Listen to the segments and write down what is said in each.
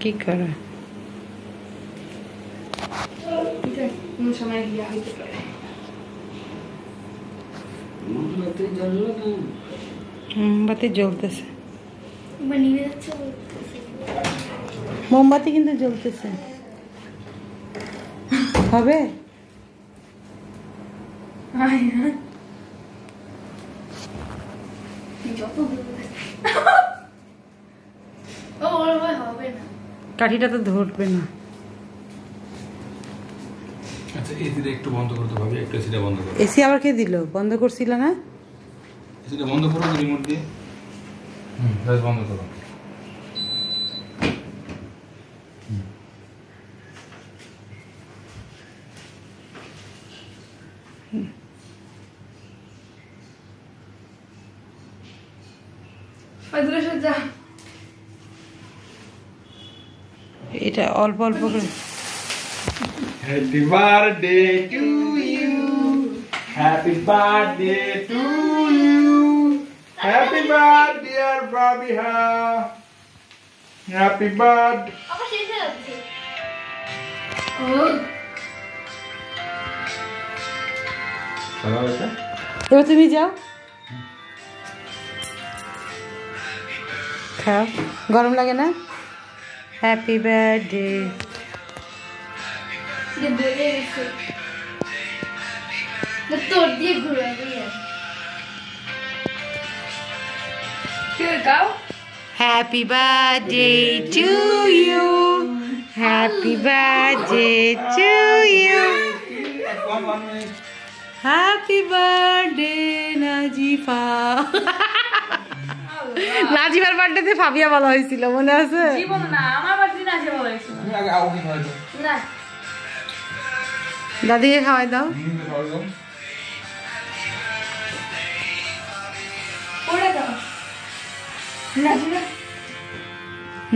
কি করে সময় গিয়া হইতে পারে মোমবাতি জ্বলতেছে মোমবাতি কিন্তু জ্বলতেছে হবে কাঠিটা তো ধরবে না। আচ্ছা এসিটা একটু বন্ধ করতে হবে, একটু এসিটা বন্ধ করো। এসি আবার কে দিল? বন্ধ করছিল না? এসিটা বন্ধ করো রিমোট দিয়ে। বাস বন্ধ করো। এটা অল্প অল্প করে। Happy birthday to you, happy birthday to you, happy birthday dear Babiha, happy birthday. আবার শেষ হয়ে যাচ্ছে। এবার তুমি যাও খাও, গরম লাগে না? Happy birthday. তোর দিয়ে ঘুরে গাও। Happy birthday to you, happy birthday to you, happy birthday Nazifa. নাজিফার বার্থডেতে ফাবিয়া বলা হয়েছিল, মনে আছে? জীবন না, আমার বার্থডে না বলা হয়েছিল। না দাদিকে খাওয়াই দাও।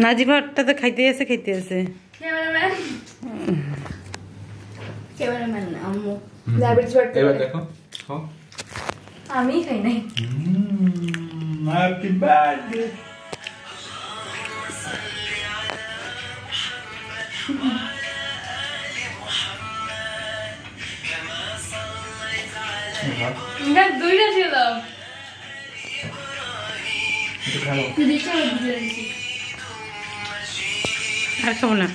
নাজিফারটা তো খাইতে আছে খাইতে আছে। আমি খাই নাই। Happy birthday. দুইটা ছিল। আর খাবো না।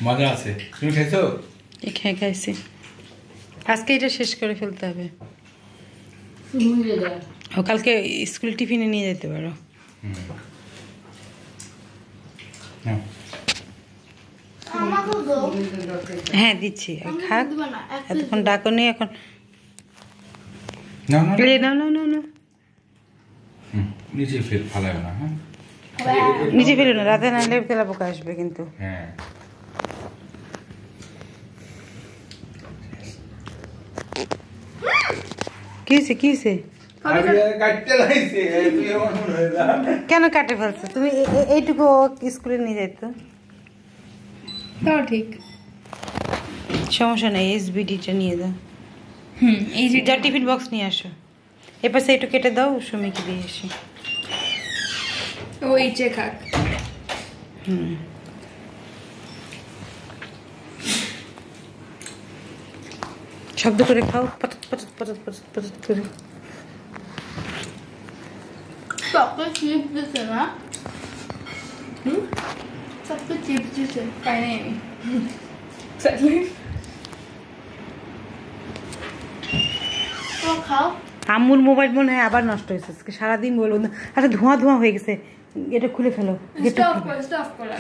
মজা আছে। তুমি খাইছো? এখানে খাইছি। আজকে এটা শেষ করে ফেলতে হবে। ও কালকে স্কুল টিফিনে নিয়ে যেতে পারো। হ্যাঁ দিচ্ছি, খাক। এতক্ষণ ডাকো নি, এখন নিচে ফেলায় না। হ্যাঁ নিচে ফেলো না, রাতে নাহলে তেলা পোকা আসবে কিন্তু। হ্যাঁ কি হয়েছে কি হয়েছে? কেন কাটে ফেলছো তুমি? এইটুকু স্কুলে নিয়ে যেত। ঠিক সমস্যা নেই, এসবিডিটা নিয়ে দাও। এই যা টিফিন বক্স নিয়ে আসো। এপাশে একটু কেটে দাও, সুমিকে দিয়ে আসি। ওই চে খাক। শব্দ করে খাও, পটত পটত পটত পটত পটত করে। সবকে চিপস দিছে না? সবকে চিপস দিছে, পাই নাই আমি। খাও। আম্মুর মোবাইল মনে হয় আবার নষ্ট হয়েছে, সারাদিন বলবো না। আচ্ছা ধোঁয়া ধোঁয়া হয়ে গেছে, এটা খুলে ফেলো। স্টপ করো।